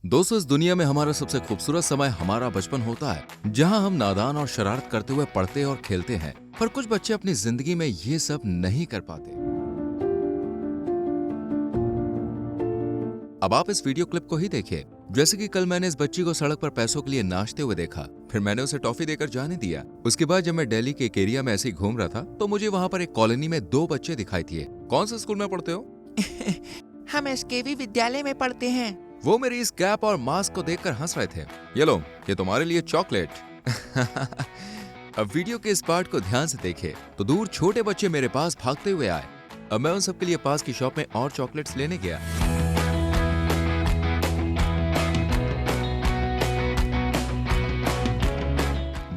दोस्तों, इस दुनिया में हमारा सबसे खूबसूरत समय हमारा बचपन होता है, जहां हम नादान और शरारत करते हुए पढ़ते और खेलते हैं। पर कुछ बच्चे अपनी जिंदगी में ये सब नहीं कर पाते। अब आप इस वीडियो क्लिप को ही देखिए। जैसे कि कल मैंने इस बच्ची को सड़क पर पैसों के लिए नाचते हुए देखा, फिर मैंने उसे टॉफी देकर जाने दिया। उसके बाद जब मैं दिल्ली के एक एरिया में ऐसे ही घूम रहा था, तो मुझे वहां पर एक कॉलोनी में दो बच्चे दिखाई दिए। कौन से स्कूल में पढ़ते हो? हम एसकेवी विद्यालय में पढ़ते हैं। वो मेरी इस कैप और मास्क को देखकर हंस रहे थे। ये लो, ये तुम्हारे लिए चॉकलेट। अब वीडियो के इस पार्ट को ध्यान से देखे तो दूर छोटे बच्चे मेरे पास भागते हुए आए। अब मैं उन सबके लिए पास की शॉप में और चॉकलेट्स लेने गया।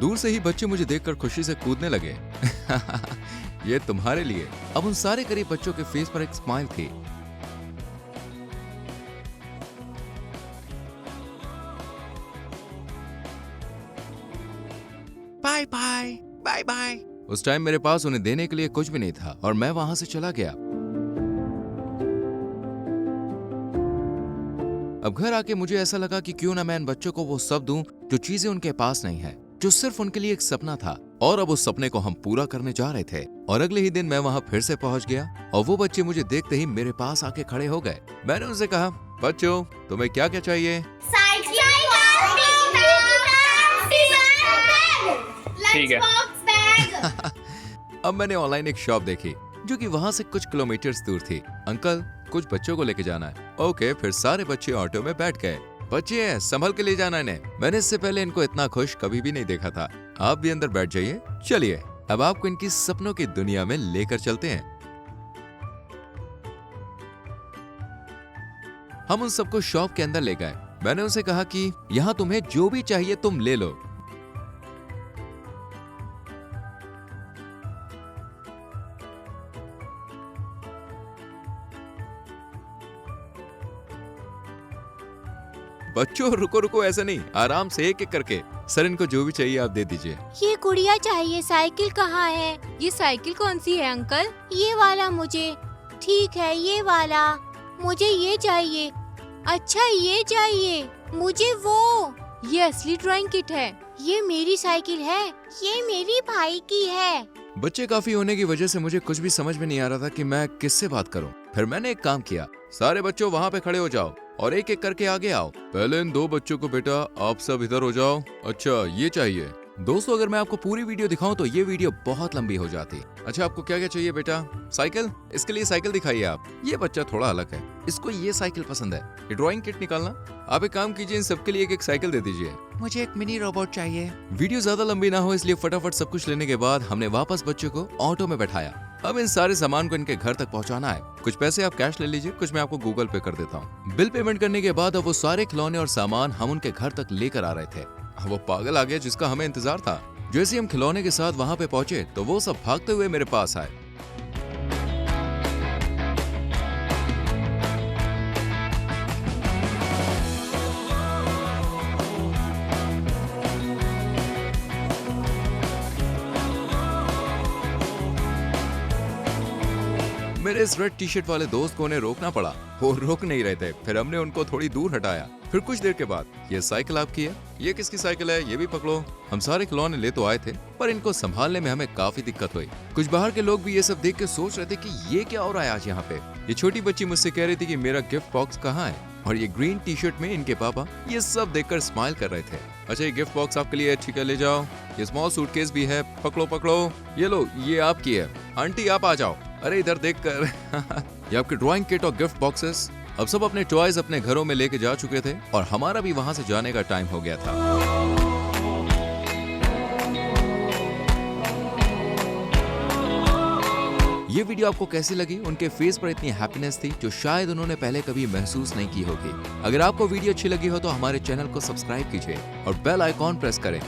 दूर से ही बच्चे मुझे देखकर खुशी से कूदने लगे। ये तुम्हारे लिए। अब उन सारे गरीब बच्चों के फेस पर एक स्माइल थी। Bye bye bye bye. उस टाइम मेरे पास उन्हें देने के लिए कुछ भी नहीं था और मैं वहां से चला गया। अब घर आके मुझे ऐसा लगा कि क्यों ना मैं इन बच्चों को वो सब दूं जो चीजें उनके पास नहीं है, जो सिर्फ उनके लिए एक सपना था। और अब उस सपने को हम पूरा करने जा रहे थे। और अगले ही दिन मैं वहां फिर से पहुंच गया और वो बच्चे मुझे देखते ही मेरे पास आके खड़े हो गए। मैंने उनसे कहा, बच्चों तुम्हें क्या क्या चाहिए? ठीक है। अब मैंने ऑनलाइन एक शॉप देखी जो कि वहां से कुछ किलोमीटर्स दूर थी। अंकल, कुछ बच्चों को लेके जाना है। ओके, फिर सारे बच्चे ऑटो में बैठ गए। बच्चे हैं, संभल के ले जाना इन्हें। मैंने इससे पहले इनको इतना खुश कभी भी नहीं देखा था। आप भी अंदर बैठ जाइए। चलिए, अब आपको इनकी सपनों की दुनिया में लेकर चलते हैं। हम उन सबको शॉप के अंदर ले गए। मैंने उनसे कहा कि यहाँ तुम्हें जो भी चाहिए तुम ले लो। बच्चों रुको रुको, ऐसा नहीं, आराम से एक एक करके। सर, इनको जो भी चाहिए आप दे दीजिए। ये गुड़िया चाहिए। साइकिल कहाँ है? ये साइकिल कौन सी है अंकल? ये वाला मुझे। ठीक है, ये वाला। मुझे ये चाहिए। अच्छा, ये चाहिए मुझे। वो ये असली ड्राइंग किट है। ये मेरी साइकिल है। ये मेरी भाई की है। बच्चे काफी होने की वजह से मुझे कुछ भी समझ में नहीं आ रहा था कि मैं किससे बात करूं। फिर मैंने एक काम किया, सारे बच्चों वहां पे खड़े हो जाओ और एक एक करके आगे आओ। पहले इन दो बच्चों को, बेटा आप सब इधर हो जाओ। अच्छा, ये चाहिए। दोस्तों, अगर मैं आपको पूरी वीडियो दिखाऊं तो ये वीडियो बहुत लंबी हो जाती। अच्छा, आपको क्या क्या चाहिए बेटा? साइकिल? इसके लिए साइकिल दिखाइए आप। ये बच्चा थोड़ा अलग है, इसको ये साइकिल पसंद है। ये ड्राइंग किट निकालना। आप एक काम कीजिए, इन सबके लिए एक एक साइकिल दे दीजिए। मुझे एक मिनी रोबोट चाहिए। वीडियो ज्यादा लंबी ना हो इसलिए फटाफट सब कुछ लेने के बाद हमने वापस बच्चों को ऑटो में बैठाया। अब इन सारे सामान को इनके घर तक पहुंचाना है। कुछ पैसे आप कैश ले लीजिए, कुछ मैं आपको गूगल पे कर देता हूँ। बिल पेमेंट करने के बाद अब वो सारे खिलौने और सामान हम उनके घर तक लेकर आ रहे थे। वो पागल आ गया जिसका हमें इंतजार था। जैसे हम खिलौने के साथ वहां पे पहुंचे तो वो सब भागते हुए मेरे पास आए। मेरे इस रेड टी शर्ट वाले दोस्त को उन्हें रोकना पड़ा। वो रोक नहीं रहे थे। फिर हमने उनको थोड़ी दूर हटाया। फिर कुछ देर के बाद, ये साइकिल आपकी है? ये किसकी साइकिल है? ये भी पकड़ो। हम सारे खिलौने ले तो आए थे, पर इनको संभालने में हमें काफी दिक्कत हुई। कुछ बाहर के लोग भी ये सब देख के सोच रहे थे कि ये क्या हो रहा है आज यहाँ पे। ये छोटी बच्ची मुझसे कह रही थी कि मेरा गिफ्ट बॉक्स कहाँ है, और ये ग्रीन टी शर्ट में इनके पापा ये सब देखकर स्माइल कर रहे थे। अच्छा, ये गिफ्ट बॉक्स आपके लिए, ठीक है ले जाओ। ये स्मॉल सूटकेस भी है, पकड़ो पकड़ो। ये लो, ये आपकी है। आंटी आप आ जाओ। अरे इधर देखकर। ये आपके ड्राइंग किट और गिफ्ट बॉक्सेस। अब सब अपने टॉयज अपने घरों में लेके जा चुके थे और हमारा भी वहां से जाने का टाइम हो गया था। ये वीडियो आपको कैसी लगी? उनके फेस पर इतनी हैप्पीनेस थी जो शायद उन्होंने पहले कभी महसूस नहीं की होगी। अगर आपको वीडियो अच्छी लगी हो तो हमारे चैनल को सब्सक्राइब कीजिए और बेल आइकॉन प्रेस करें